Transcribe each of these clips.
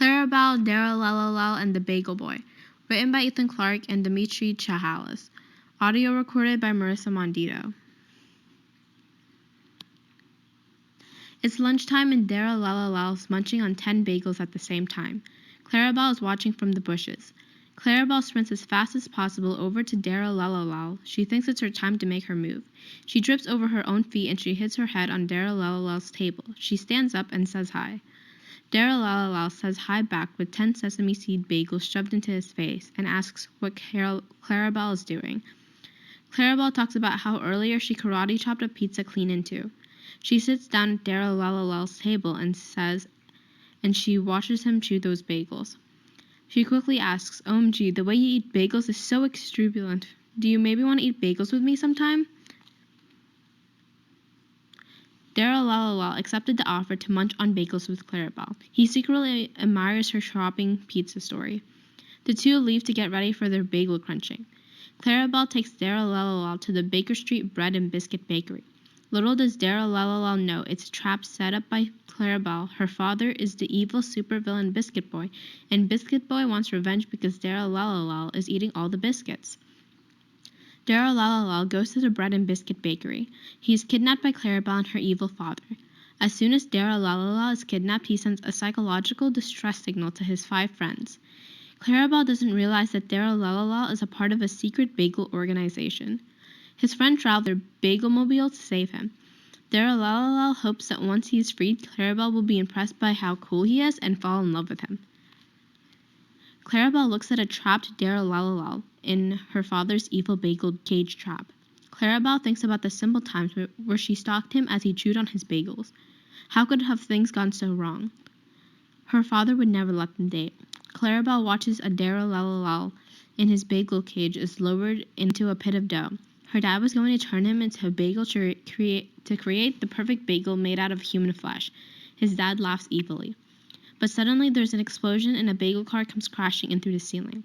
Claribell, Darrellellel, and the Bagel Boy. Written by Ethan Clark and Dimitri Chahalis. Audio recorded by Marissa Mondito. It's lunchtime and Darrellellel is munching on 10 bagels at the same time. Claribell is watching from the bushes. Claribell sprints as fast as possible over to Darrellellel. She thinks it's her time to make her move. She trips over her own feet and she hits her head on Darrellellel's table. She stands up and says hi. Darrellellel says hi back with 10 sesame seed bagels shoved into his face and asks what Claribell is doing. Claribell talks about how earlier she karate chopped a pizza clean in two. She sits down at Darrellellel's table and she watches him chew those bagels. She quickly asks, OMG, the way you eat bagels is so extravagant. Do you maybe want to eat bagels with me sometime? Darrellellel accepted the offer to munch on bagels with Claribell. He secretly admires her shopping pizza story. The two leave to get ready for their bagel crunching. Claribell takes Darrellellel to the Baker Street Bread and Biscuit Bakery. Little does Darrellellel know it's a trap set up by Claribell. Her father is the evil supervillain Biscuit Boy, and Biscuit Boy wants revenge because Darrellellel is eating all the biscuits. Darrellellel goes to the Bread and Biscuit Bakery. He is kidnapped by Claribell and her evil father. As soon as Darrellellel is kidnapped, he sends a psychological distress signal to his 5 friends. Claribell doesn't realize that Darrellellel is a part of a secret bagel organization. His friend travels their bagelmobile to save him. Darrellellel hopes that once he is freed, Claribell will be impressed by how cool he is and fall in love with him. Claribell looks at a trapped Darrellellel in her father's evil bagel cage trap. Claribell thinks about the simple times where she stalked him as he chewed on his bagels. How could have things gone so wrong? Her father would never let them date. Claribell watches a Darrellellel in his bagel cage is lowered into a pit of dough. Her dad was going to turn him into a bagel to create the perfect bagel made out of human flesh. His dad laughs evilly. But suddenly there's an explosion and a bagel car comes crashing in through the ceiling.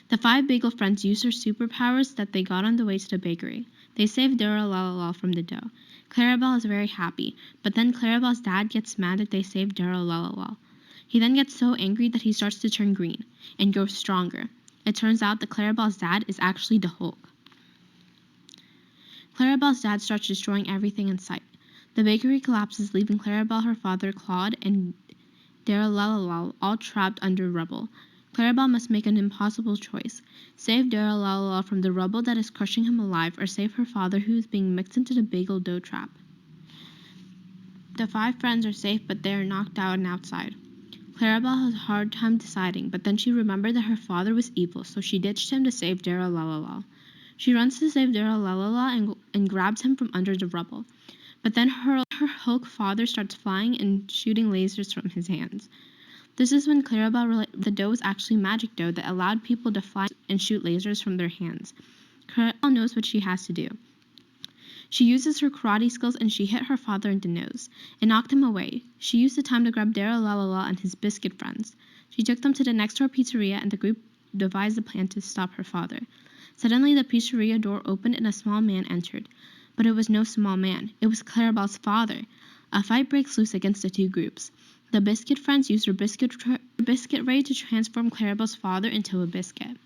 The 5 bagel friends use their superpowers that they got on the way to the bakery. They save Darrellellel from the dough. Claribell is very happy, but then Claribell's dad gets mad that they saved Darrellellel. He then gets so angry that he starts to turn green and grow stronger. It turns out that Claribell's dad is actually the Hulk. Claribell's dad starts destroying everything in sight. The bakery collapses, leaving Claribell, her father, Claude, and Darrellellel all trapped under rubble. Claribell must make an impossible choice. Save Darrellellel from the rubble that is crushing him alive, or save her father who is being mixed into the bagel dough trap. The 5 friends are safe, but they are knocked out and outside. Claribell has a hard time deciding, but then she remembered that her father was evil, so she ditched him to save Darrellellel. She runs to save Darrellellel and grabs him from under the rubble. But then her Hulk father starts flying and shooting lasers from his hands. This is when Claribell realized the dough was actually magic dough that allowed people to fly and shoot lasers from their hands. Claribell knows what she has to do. She uses her karate skills and she hit her father in the nose and knocked him away. She used the time to grab Darrellellel and his biscuit friends. She took them to the next door pizzeria and the group devised a plan to stop her father. Suddenly the pizzeria door opened and a small man entered. But it was no small man. It was Claribell's father. A fight breaks loose against the 2 groups. The biscuit friends use their biscuit ray to transform Claribell's father into a biscuit.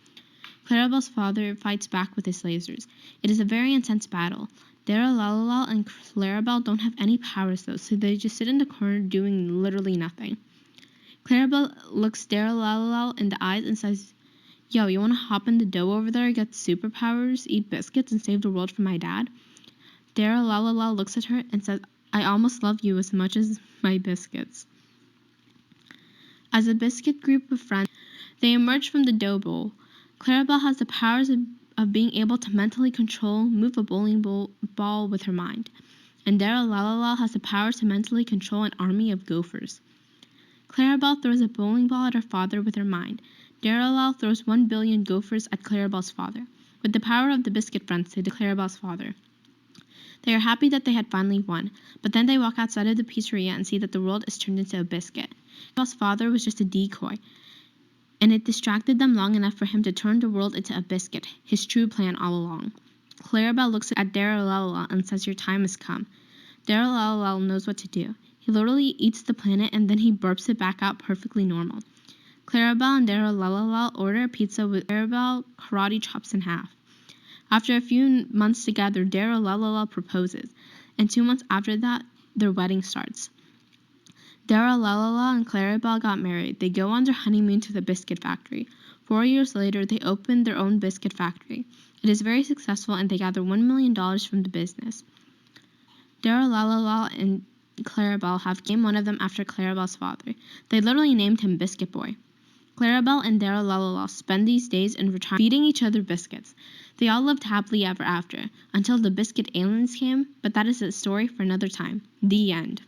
Claribell's father fights back with his lasers. It is a very intense battle. Darrellellel and Claribell don't have any powers though, so they just sit in the corner doing literally nothing. Claribell looks Darrellellel in the eyes and says, Yo, you want to hop in the dough over there, get superpowers, eat biscuits, and save the world from my dad? Darrellellel looks at her and says, I almost love you as much as my biscuits. As a biscuit group of friends, they emerge from the dough bowl. Claribell has the powers of being able to mentally move a bowling ball with her mind. And Darrellellel has the powers to mentally control an army of gophers. Claribell throws a bowling ball at her father with her mind. Darrellellel throws 1 billion gophers at Claribell's father. With the power of the biscuit friends, they declare Claribell's father. They are happy that they had finally won, but then they walk outside of the pizzeria and see that the world is turned into a biscuit. Claribell's father was just a decoy, and it distracted them long enough for him to turn the world into a biscuit, his true plan all along. Claribell looks at Darrellellel and says, Your time has come. Darrellellel knows what to do. He literally eats the planet and then he burps it back out perfectly normal. Claribell and Darrellellel order a pizza with Claribell karate chops in half. After a few months together, Darrellellel proposes, and 2 months after that, their wedding starts. Darrellellel and Claribell got married. They go on their honeymoon to the biscuit factory. 4 years later, they open their own biscuit factory. It is very successful, and they gather $1 million from the business. Darrellellel and Claribell have named one of them after Claribell's father. They literally named him Biscuit Boy. Claribell and Darrellellel spend these days in retirement feeding each other biscuits. They all lived happily ever after, until the biscuit aliens came, but that is a story for another time. The end.